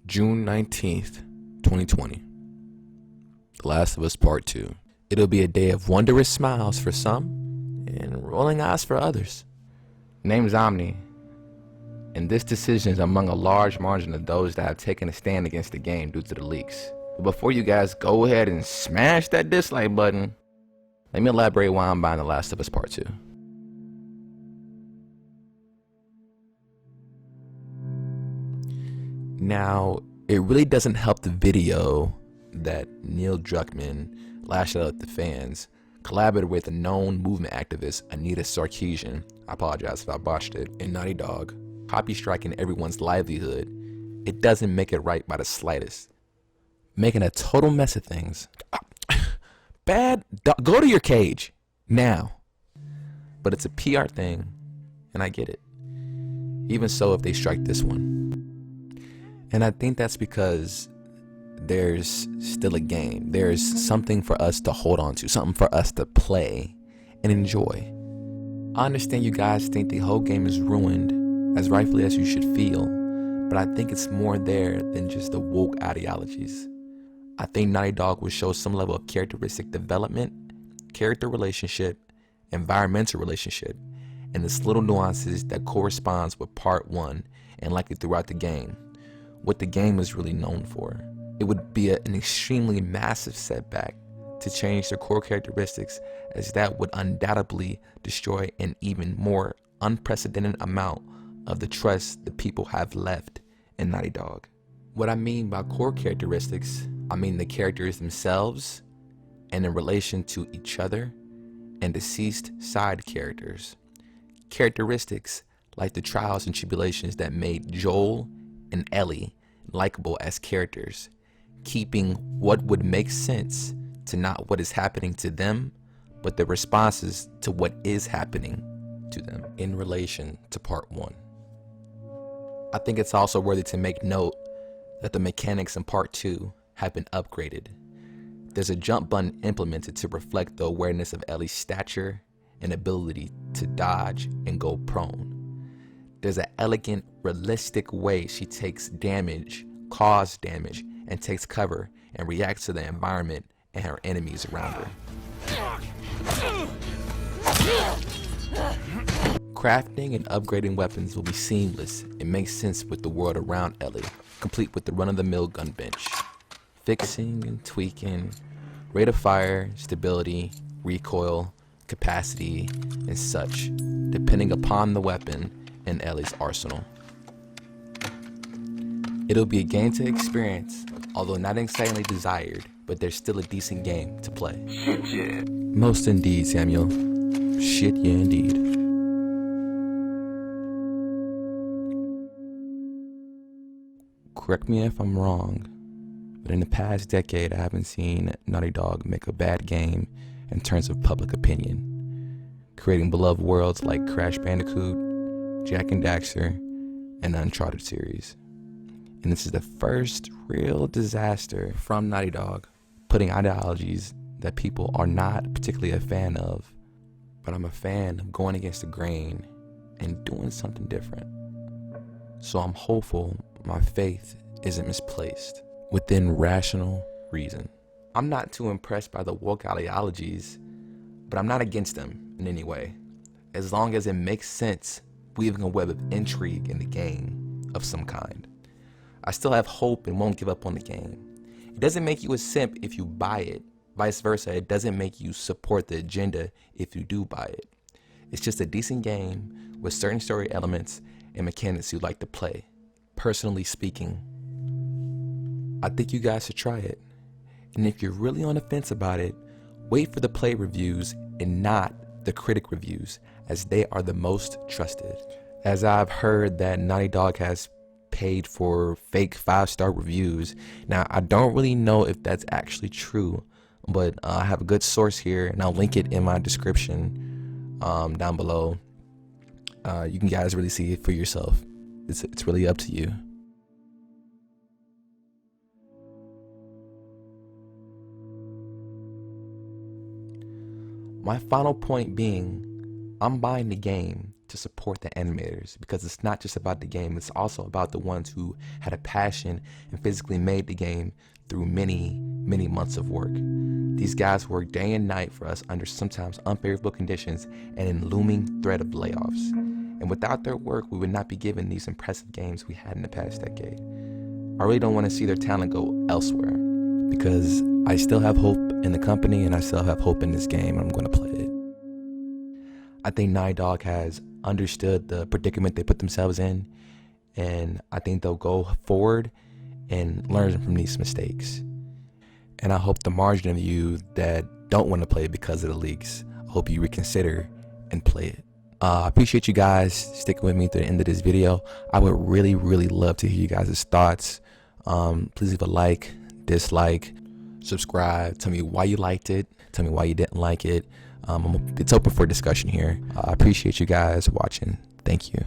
June 19th, 2020. The Last of Us Part 2. It'll be a day of wondrous smiles for some and rolling eyes for others. Name's Omni, and this decision is among a large margin of those that have taken a stand against the game due to the leaks. But before you guys go ahead and smash that dislike button, let me elaborate why I'm buying The Last of Us Part 2. Now, it really doesn't help the video that Neil Druckmann lashed out at the fans, collaborated with a known movement activist, Anita Sarkeesian, I apologize if I botched it, and Naughty Dog, copy striking everyone's livelihood. It doesn't make it right by the slightest. Making a total mess of things. Go to your cage, now. But it's a PR thing, and I get it. Even so, if they strike this one. And I think that's because there's still a game. There's something for us to hold on to, something for us to play and enjoy. I understand you guys think the whole game is ruined, as rightfully as you should feel, but I think it's more there than just the woke ideologies. I think Naughty Dog will show some level of characteristic development, character relationship, environmental relationship, and the little nuances that corresponds with part 1 and likely throughout the game. What the game is really known for. It would be an extremely massive setback to change their core characteristics, as that would undoubtedly destroy an even more unprecedented amount of the trust the people have left in Naughty Dog. What I mean by core characteristics, I mean the characters themselves and in relation to each other and deceased side characters. Characteristics like the trials and tribulations that made Joel and Ellie likable as characters, keeping what would make sense to not what is happening to them, but the responses to what is happening to them in relation to part 1. I think it's also worthy to make note that the mechanics in part 2 have been upgraded. There's a jump button implemented to reflect the awareness of Ellie's stature and ability to dodge and go prone. There's an elegant, realistic way she takes damage, causes damage, and takes cover and reacts to the environment and her enemies around her. Crafting and upgrading weapons will be seamless and make sense with the world around Ellie, complete with the run-of-the-mill gun bench. Fixing and tweaking, rate of fire, stability, recoil, capacity, and such, depending upon the weapon in Ellie's arsenal. It'll be a game to experience, although not excitingly desired, but there's still a decent game to play. Shit, yeah. Most indeed, Samuel. Shit, yeah, indeed. Correct me if I'm wrong, but in the past decade, I haven't seen Naughty Dog make a bad game in terms of public opinion, creating beloved worlds like Crash Bandicoot, Jak and Daxter, and the Uncharted series. And this is the first real disaster from Naughty Dog, putting ideologies that people are not particularly a fan of, but I'm a fan of going against the grain and doing something different. So I'm hopeful my faith isn't misplaced within rational reason. I'm not too impressed by the woke ideologies, but I'm not against them in any way, as long as it makes sense, weaving a web of intrigue in the game of some kind. I still have hope and won't give up on the game. It doesn't make you a simp if you buy it. Vice versa, it doesn't make you support the agenda if you do buy it. It's just a decent game with certain story elements and mechanics you like to play. Personally speaking, I think you guys should try it. And if you're really on the fence about it, wait for the play reviews and not the critic reviews, as they are the most trusted. As I've heard that Naughty Dog has paid for fake 5-star reviews. Now, I don't really know if that's actually true, but I have a good source here, and I'll link it in my description down below. You can guys really see it for yourself. It's really up to you. My final point being, I'm buying the game to support the animators, because it's not just about the game, it's also about the ones who had a passion and physically made the game through many months of work. These guys work day and night for us under sometimes unfavorable conditions and in looming threat of layoffs. And without their work, we would not be given these impressive games we had in the past decade. I really don't want to see their talent go elsewhere, because I still have hope in the company and I still have hope in this game. I'm going to play it. I think Naughty Dog has understood the predicament they put themselves in, and I think they'll go forward and learn from these mistakes. And I hope the margin of you that don't want to play it because of the leaks, I hope you reconsider and play it. I appreciate you guys sticking with me to the end of this video. I would really love to hear you guys' thoughts. Please leave a like, dislike, subscribe. Tell me why you liked it. Tell me why you didn't like it. It's open for discussion here. I appreciate you guys watching. Thank you.